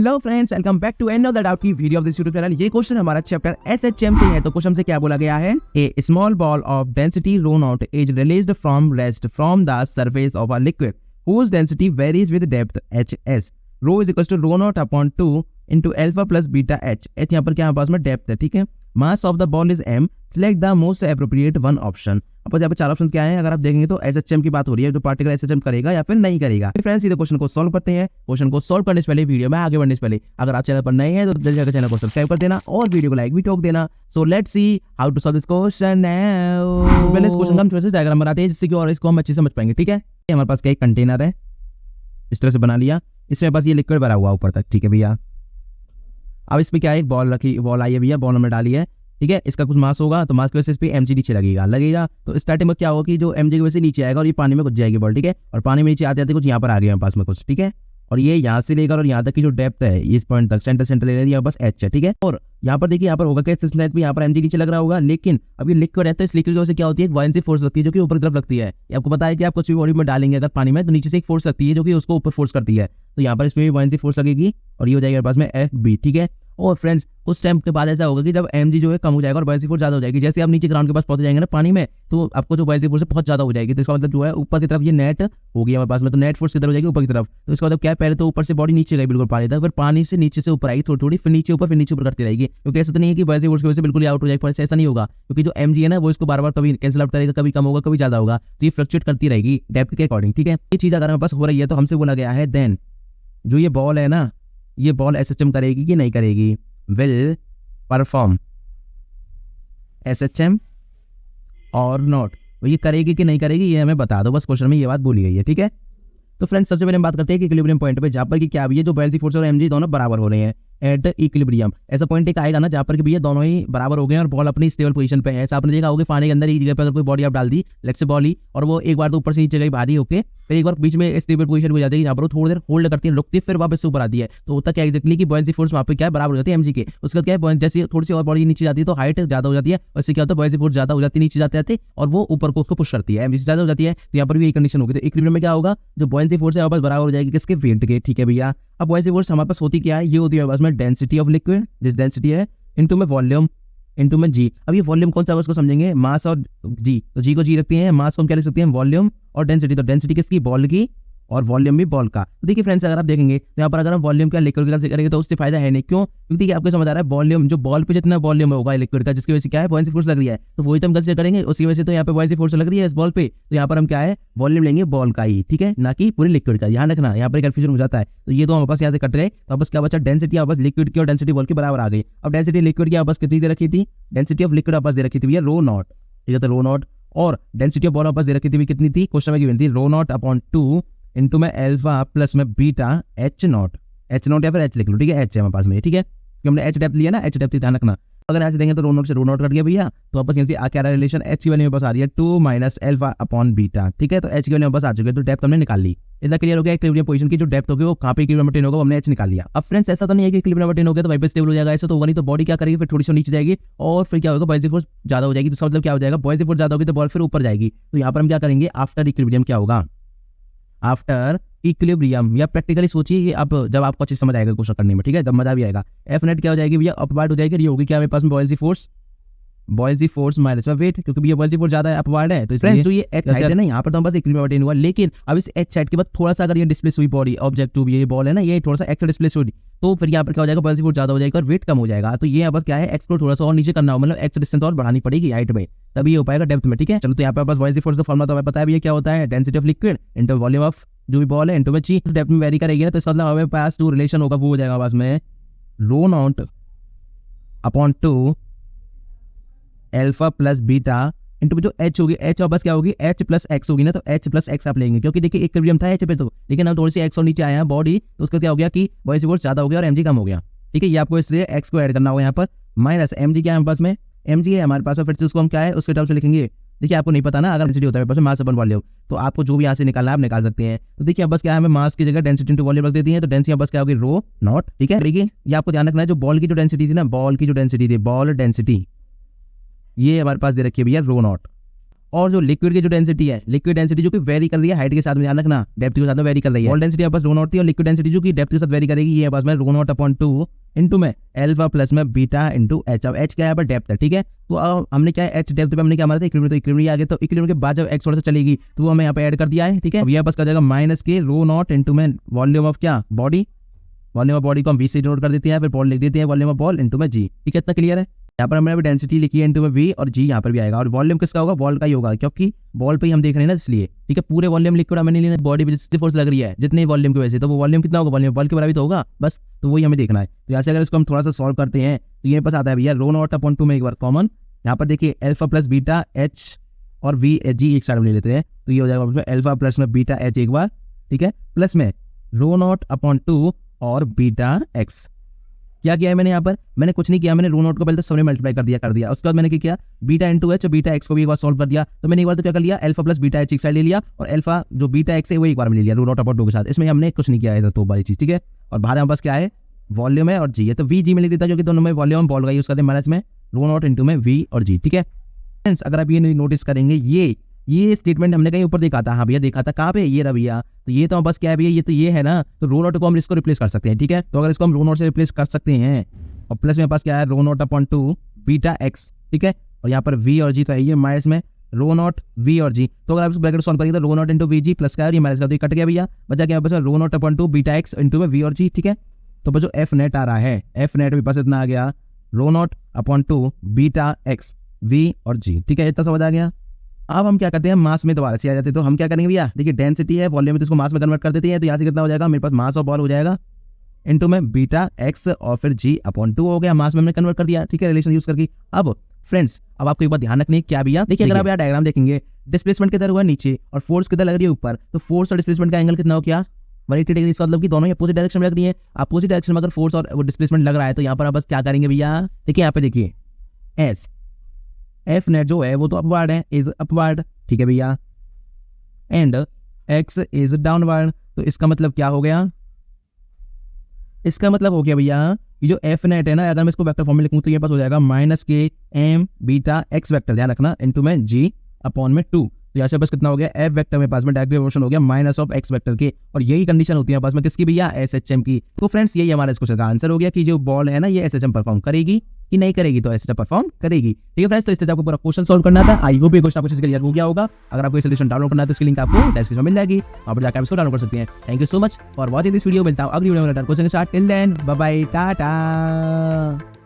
Hello friends, welcome back to another doubt की video of this YouTube channel. ये question हमारा chapter SHM से है। तो क्वेश्चन से क्या बोला गया है, a small ball of density rho naught is released from rest from the surface of a liquid whose density varies with depth hs. Rho is equal to rho naught upon 2 into alpha plus beta h. H यहाँ पर क्या पास में depth है, ठीक है। Mass of the ball is m, select the most appropriate one option. अब यहाँ पे चार ऑप्शन क्या है, अगर आप देखेंगे तो एसएचएम की बात हो रही है, जो पार्टिकल एसएचएम करेगा या फिर नहीं करेगा। फ्रेंड्स सीधे क्वेश्चन को सॉल्व करते हैं। क्वेश्चन को सॉल्व करने से पहले, वीडियो में आगे बढ़ने से पहले, अगर आप चैनल पर नए हैं तो जल्दी जाकर चैनल को सब्सक्राइब कर देना और वीडियो को लाइक भी ठोक देना। So let's see how to solve this question now. पहले इस क्वेश्चन का हम थोड़ा सा डायग्राम बनाते हैं जिससे कि और इसको हम अच्छे से समझ पाएंगे, ठीक है। हमारे पास क्या एक कंटेनर है, इस तरह से बना लिया, इसमें बस ये लिक्विड भरा हुआ ऊपर तक, ठीक है भैया। अब इसमें क्या है, एक बॉल रखी, बॉल आई है भैया, बॉल में डाली है, ठीक है। इसका कुछ मास होगा तो मास की वजह से इस पे एमजी नीचे लगेगा। तो स्टार्टिंग में क्या होगा कि जो एमजी की वजह से नीचे आएगा और ये पानी में घुस जाएगी बॉल, ठीक है। और पानी में नीचे आते आते कुछ यहाँ पर आ गया पास में कुछ, ठीक है। और ये यहाँ से लेकर और यहाँ तक की जो डेप्थ है, इस पॉइंट तक सेंटर ले रही है, बस एच है, ठीक है। और यहाँ पर देखिए, यहाँ पर होगा क्या, यहाँ पर एमजी नीचे लग रहा होगा, लेकिन अब ये लिक्विड है तो इस लिक्विड की वजह से क्या होती है, एक वायलेंसी फोर्स लगती है जो कि ऊपर की तरफ लगती है। ये आपको पता है कि आप कुछ भी बॉडी में डालेंगे अगर पानी में, तो नीचे से एक फोर्स लगती है जो कि उसको ऊपर फोर्स करती है। तो यहाँ पर इसमें भी वायलेंसी फोर्स लगेगी और ये हो जाएगा पास में एफ बी, ठीक है। और फ्रेंड्स कुछ टाइम के बाद ऐसा होगा कि जब एमजी जो है कम हो जाएगा और वायलेंसी फोर्स ज्यादा हो जाएगी, जैसे आप नीचे ग्राउंड के पास पहुंच जाएंगे ना पानी में, तो आपको जो वायलेंसी फोर्स बहुत ज्यादा हो जाएगी। तो इसका मतलब जो है ऊपर की तरफ ये नेट होगी हमारे पास में, तो नेट फोर्स किधर हो जाएगी, ऊपर की तरफ। तो इसका मतलब क्या है, पहले तो ऊपर से बॉडी नीचे गई बिल्कुल पानी तक, फिर पानी से नीचे से ऊपर आएगी थोड़ी, फिर नीचे ऊपर करती रहेगी। क्योंकि ऐसा तो नहीं है कि वायलेंसी फोर्स की वजह से बिल्कुल आउट हो जाएगी, ऐसा नहीं होगा। क्योंकि जो एमजी है ना वो इसको बार बार कभी कैंसिल आउट करेगा, कभी कम होगा कभी ज्यादा होगा, तो ये फ्लक्चुएट करती रहेगी डेप्थ के अकॉर्डिंग, ठीक है। ये चीज अगर हमारे पास हो रही है तो हमसे बोला गया है देन जो ये बॉल है ना, ये बॉल एसएचएम करेगी कि नहीं करेगी, विल परफॉर्म एसएचएम और नॉट। ये करेगी कि नहीं करेगी ये हमें बता दो, बस क्वेश्चन में ये बात बोली गई है, ठीक है। तो फ्रेंड्स सबसे पहले हम बात करते हैं कि इक्विलिब्रियम पॉइंट पे, जहाँ पर कि क्या भी है, जो वायलेंसी फोर्स और एमजी दोनों बराबर हो रहे हैं एट इक्विलिब्रियम। ऐसा पॉइंट एक आएगा ना जहाँ पर कि भैया दोनों ही बराबर हो गए और बॉल अपनी स्टेबल पोजीशन पे है। ऐसा आपने देखा होगा पानी के अंदर एक जगह पर अगर कोई बॉडी आप डाल दी, लेट्स से बॉल ही, और वो एक बार तो ऊपर से नीचे गई भारी होके, फिर एक बार बीच में स्टेबल पोजीशन हो जाती है जहाँ पर वो थोड़ी देर होल्ड करती है, रुकती है, फिर वापस से ऊपर आती है। तो होता क्या एक्जैक्टली कि वायलेंसी फोर्स वहाँ पे क्या है, बराबर हो जाती है एमजी के। उसका क्या है, जैसे थोड़ी सी और बॉडी नीचे जाती है तो हाइट ज्यादा हो जाती है, उससे क्या होता है वायलेंसी फोर्स ज्यादा हो जाती है नीचे जाते जाते, और वो ऊपर को उसको पुश करती है, एमजी से ज्यादा हो जाती है। तो यहाँ पर भी एक कंडीशन होगी। तो इक्विलिब्रियम में क्या होगा, जो वायलेंसी फोर्स है वापस बराबर हो जाएगी किसके, वेट के, ठीक है भैया। अब वायलेंसी फोर्स हमारे पास होती क्या है, ये होती है बस में डेंसिटी ऑफ लिक्विड, जिस डेंसिटी है इनटू में वॉल्यूम इनटू में जी। अब ये वॉल्यूम कौन सा है उसको समझेंगे, मास और जी। तो जी को जी रखती है, मास को हम क्या लिख सकते हैं, वॉल्यूम, और डेंसिटी, तो डेंसिटी किसकी, बॉल की, और वॉल्यूम भी बॉल का। तो देखिए फ्रेंड्स, अगर आप देखेंगे तो यहाँ पर अगर हम वॉल्यूम का लिक्विड का करेंगे तो उससे फायदा है नहीं, क्यों, क्योंकि देखिए आपको समझ आ रहा है वॉल्यूम, जो बॉल पे जितना वॉल्यूम होगा लिक्विड का, जिसकी वजह से क्या है वायलेंसी फोर्स लग रही है, तो वही तो हम कंसीडर करेंगे उसकी वजह से। तो यहाँ पे वायलेंसी फोर्स लग रही है इस बॉल पे, तो यहाँ पर हम क्या है, वॉल्यूम लेंगे बॉल का ही, ठीक है, ना कि पूरे लिक्विड का। ध्यान रखना, यहाँ पर कंफ्यूजन हो जाता है। तो ये तो हमारे पास यहाँ से कट रहे, तो बस क्या बचा, डेंसिटी आपस लिक्विड की और डेंसिटी बॉल के बराबर आ गई। अब डेंसिटी लिक्विड की आपस कितनी दे रखी थी, डेंसिटी ऑफ लिक्विड आपस दे रखी थी रो नॉट, ठीक है, तो रो नॉट, और डेंसिटी ऑफ बॉल आपस दे रखी थी कितनी थी, क्वेश्चन में गिवन थी रो नॉट अपॉन 2 इंटू में एल्फा प्लस में बीटा एच नॉट या फिर एच लिख लो, ठीक है, एच है हमारे पास में, ठीक है, क्योंकि हमने एच डेप्थ लिया ना, एच डेप्थ ध्यान रखना। अगर ऐसे देंगे तो रो नॉट से रो नॉट कट गया भैया, तो वापस यहाँ से क्या रिलेशन, एच की वैल्यू में बस आ रही है 2 माइनस एल्फा अपॉन बीटा, ठीक है। तो एच की वैल्यू में बस आ चुके, तो डेप्थ हमने निकाल ली। इसका क्लियर हो गया, इक्विलिब्रियम पोजीशन की जो डेप्थ होगी वो कहाँ पे इक्विलिब्रियम मेंटेन होगा, हमने एच निकाल लिया। अब फ्रेंड्स ऐसा तो नहीं है कि इक्विलिब्रियम मेंटेन हो गया तो वहीं पे स्टेबल हो जाएगा, ऐसा तो होगा नहीं। तो बॉडी क्या करेगी, फिर थोड़ी सी नीचे जाएगी और फिर क्या होगा, वायलेंसी फोर्स ज्यादा हो जाएगी। तो मतलब क्या हो जाएगा, वायलेंसी फोर्स ज्यादा होगी तो बॉल फिर ऊपर जाएगी। तो यहाँ पर हम क्या करेंगे, आफ्टर इक्विलिब्रियम क्या होगा, आफ्टर इक्विलिब्रियम, या प्रैक्टिकली सोचिए ये अब जब आपको अच्छी समझ आएगा क्वेश्चन करने में, ठीक है, जब मजा भी आएगा। एफ नेट क्या हो जाएगी भैया, अपवार्ड हो जाएगी, ये होगी क्या हमारे पास में वायलेंसी फोर्स माइनस वेट, क्योंकि भैया वायलेंसी फोर्स ज्यादा है, अपवार्ड है। तो इसलिए जो ये एच साइड है ना, यहाँ पर तो बस इक्विलिब्रियम मेंटेन हुआ, लेकिन अब इस एच साइड के बाद थोड़ा सा अगर ये डिस्प्लेस हुई बॉडी ऑब्जेक्ट टू ये बॉल है ना, ये थोड़ा सा एक्स डिस्प्लेस हुई, तो फिर यहाँ पर क्या हो जाएगा, वायलेंसी फोर्स ज्यादा हो जाएगा और वेट कम हो जाएगा। तो ये बस क्या है, एक्स को थोड़ा सा और नीचे करना होगा, मतलब एक्स डिस्टेंस और बढ़ानी पड़ेगी हाइट में, तभी हो पाएगा डेप्थ में, ठीक है। चलो तो यहाँ पर बस वायलेंसी फोर्स का फॉर्मूला तो हमें पता है भैया क्या होता है, density of liquid into volume of जो भी बॉल है इनटू में जी। डेप्थ में वेरी करेगी ना, तो इसका मतलब हमें पास जो रिलेशन होगा वो हो जाएगा पास में rho naught upon 2 alpha plus beta into जो एच होगी, एच बस क्या होगी, एच प्लस एक्स होगी ना, तो एच प्लस एक्स आप लेंगे, क्योंकि देखिए इक्विलिब्रियम था एच पे तो, लेकिन हम थोड़ी सी एक्स और नीचे आए हैं बॉडी, तो उसका क्या हो गया कि वायलेंसी फोर्स ज्यादा हो गया और एमजी कम हो गया, ठीक है। ये आपको इसलिए एक्स को ऐड करना होगा यहाँ पर, माइनस एमजी क्या है हमारे पास में, एमजी है हमारे पास में, फिर से उसको हम क्या है उसके टर्म से लिखेंगे। देखिए आपको नहीं पता ना, अगर डेंसिटी होता है मास अपन वॉल्यूम, तो आपको जो भी यहाँ से निकालना है आप निकाल सकते हैं। तो देखिए बस क्या है, हमें मास की जगह डेंसिटी इंटू वॉल्यूम रख देती है, तो डेंसिटी बस क्या होगी, रो नॉट, ठीक है। देखिए ये आपको ध्यान रखना है, जो बॉल की जो डेंसिटी थी ना, बॉल की जो डेंसिटी थी, बॉल डेंसिटी ये हमारे पास दे रखी है भैया रो नॉट, और जो लिक्विड की जो डेंसिटी है, लिक्विड डेंसिटी जो कि वेरी कर रही है हाइट के साथ में, ध्यान रखना डेप्थ के साथ में वेरी कर रही है। वॉल डेंसिटी बस रो नॉट थी और लिक्विड डेंसिटी जो कि डेप्थ के साथ वेरी करेगी ये बस में रो नॉट अपॉन 2 इंटू में अल्फा प्लस में बीटा इंटू एच। अब एच क्या है यहाँ पर डेप्थ है, ठीक है। तो अब हमने क्या है एच डेप्थ पे हमने क्या मारा था इक्विलिब्रियम, तो इक्विलिब्रियम आ गया। तो इक्विलिब्रियम के बाद जब एक्स थोड़ा सा चलेगी तो वो हमें यहाँ पे ऐड कर दिया है, ठीक है। अब ये बस कर जाएगा माइनस के रो नॉट इंटू में वॉल्यूम ऑफ क्या बॉडी, वॉल्यूम ऑफ बॉडी को हम वी से डिनोट कर देते हैं, फिर बॉल लिख देते हैं वॉल्यूम ऑफ बॉल इंटू में जी, ठीक है। इतना क्लियर है। यहाँ पर हमने डेंसिटी लिखी है इंटू में वी और जी यहाँ पर भी आएगा। और वॉल्यूम किसका होगा, बॉल का ही होगा, क्योंकि बॉल पे ही हम देख रहे हैं ना इसलिए, ठीक है। पूरे वॉल्यूम लिक्विड हमें नहीं लेना, बॉडी पे जितनी फोर्स लग रही है जितने वॉल्यूम की वजह से, तो वो वॉल्यूम कितना होगा, वॉल्यूम बॉल के बराबर तो होगा बस। तो वही हमें देखना है। तो यहाँ से अगर इसको हम थोड़ा सा सॉल्व करते हैं तो ये पास आता है भैया रो नॉट अपॉन 2 में एक बार कॉमन, यहाँ पर देखिए अल्फा प्लस बीटा एच और वी जी एक साइड में ले लेते हैं, तो ये हो जाएगा अल्फा प्लस में बीटा एच एक बार, ठीक है, प्लस में रो नॉट अपॉन 2 और बीटा एक्स। क्या किया है मैंने यहाँ पर, मैंने कुछ नहीं किया, मैंने रो नॉट को पहले तो सबने मल्टीप्लाई कर दिया। उसके बाद मैंने क्या किया, beta into H beta x को भी एक बार सॉल्व कर दिया। तो मैंने एक बार तो क्या कर लिया, अल्फा प्लस बीटा एच एक साइड ले लिया और अल्फा जो बीटा एक्स है वो एक बार में ले लिया रो नॉट अपॉन 2 के साथ। इसमें हमने कुछ नहीं किया है तो बड़ी चीज, ठीक है। और बाहर हमारे पास क्या है, वॉल्यूम है और जी है, तो वी जी में लिख देता क्योंकि दोनों में वॉल्यूम बॉल का यूज करते हैं, माइनस में रो नॉट इंटू में वी और जी, ठीक है। फ्रेंड्स अगर आप ये नोटिस करेंगे ये स्टेटमेंट हमने कहीं ऊपर देखा था, हाँ भैया देखा था, कहाँ पे, ये रहा भैया। तो ये तो बस क्या है भैया, ये तो ये है ना, तो रो नॉट को हम इसको रिप्लेस कर सकते हैं, ठीक है। तो अगर इसको हम रो नॉट से रिप्लेस कर सकते हैं और प्लस मेरे पास क्या है रो नॉट अपॉन 2 बीटा एक्स, ठीक है। और यहाँ पर वी और जी तो है ये माइनस में रो नॉट वी और जी। तो अगर आप इसको ब्रैकेट सॉल्व करेंगे तो rho naught into v g plus का ये माइनस का, तो ये कट गया भैया, बचा क्या बचा rho naught upon 2 beta x into में वी और जी, ठीक है। तो बस जो एफ नेट आ रहा है, एफ नेट मेरे पास इतना आ गया rho naught upon 2 beta x v और जी, ठीक है। इतना समझ आ गया। अब हम क्या करते हैं, मास में दोबारा से आ जाते हैं। तो हम क्या करेंगे भैया, देखिए डेंसिटी है वॉल्यूम में, तो इसको मास में कन्वर्ट कर देते हैं। तो यहाँ से कितना हो जाएगा मेरे पास मास ऑफ बॉल हो जाएगा इनटू में बीटा एक्स और फिर जी अपॉन 2 हो गया, मास में हमने कन्वर्ट कर दिया, ठीक है, रिलेशन यूज करके। अब फ्रेंड्स अब आपको एक बात ध्यान रखनी है, क्या भैया, देखिए अगर आप यहाँ डायग्राम देखेंगे डिस्प्लेसमेंट किधर हुआ नीचे और फोर्स किधर लग रही है ऊपर, तो फोर्स और डिस्प्लेसमेंट का एंगल कितना हो गया 180 डिग्री, इसका मतलब कि दोनों ही अपोजिट डायरेक्शन में लग रही है। अपोजिट डायरेक्शन में अगर फोर्स और डिस्प्लेसमेंट लग रहा है तो यहाँ पर आप बस क्या करेंगे भैया, देखिए यहाँ पे देखिए एस एफ नेट जो है वो तो अपवर्ड है, इज अपवर्ड, ठीक है भैया, एंड एक्स इज डाउनवर्ड। तो इसका मतलब क्या हो गया, इसका मतलब हो गया भैया ये जो एफ नेट है ना, अगर मैं इसको वेक्टर फॉर्म में लिखूं तो ये पास हो जाएगा माइनस के एम बीटा एक्स वेक्टर, ध्यान रखना, इनटू में जी अपॉन में 2। तो यहाँ से बस कितना हो गया, एफ वेक्टर में पास में डायरेक्ट रिवर्शन हो गया माइनस ऑफ एक्स वेक्टर के। और यही कंडीशन होती है पास में किसकी भैया, एसएचएम की। तो फ्रेंड्स यही हमारा इस क्वेश्चन का आंसर हो गया कि जो बॉल है ना ये एसएचएम परफॉर्म करेगी कि नहीं करेगी, तो एसएचएम परफॉर्म करेगी, ठीक है फ्रेंड्स। तो इस तरह आपको पूरा क्वेश्चन सॉल्व करना था। आई होप ये क्वेश्चन आपको क्लियर हो गया होगा। अगर आपको ये सॉल्यूशन डाउनलोड करना है तो इसकी लिंक आपको डिस्क्रिप्शन में मिल जाएगी, वहां पर जाकर आप इसको डाउनलोड कर सकते हैं। Thank you so much for watching this video. मिलता हूं अगली वीडियो में क्वेश्चन के साथ। Till then bye bye, Tata.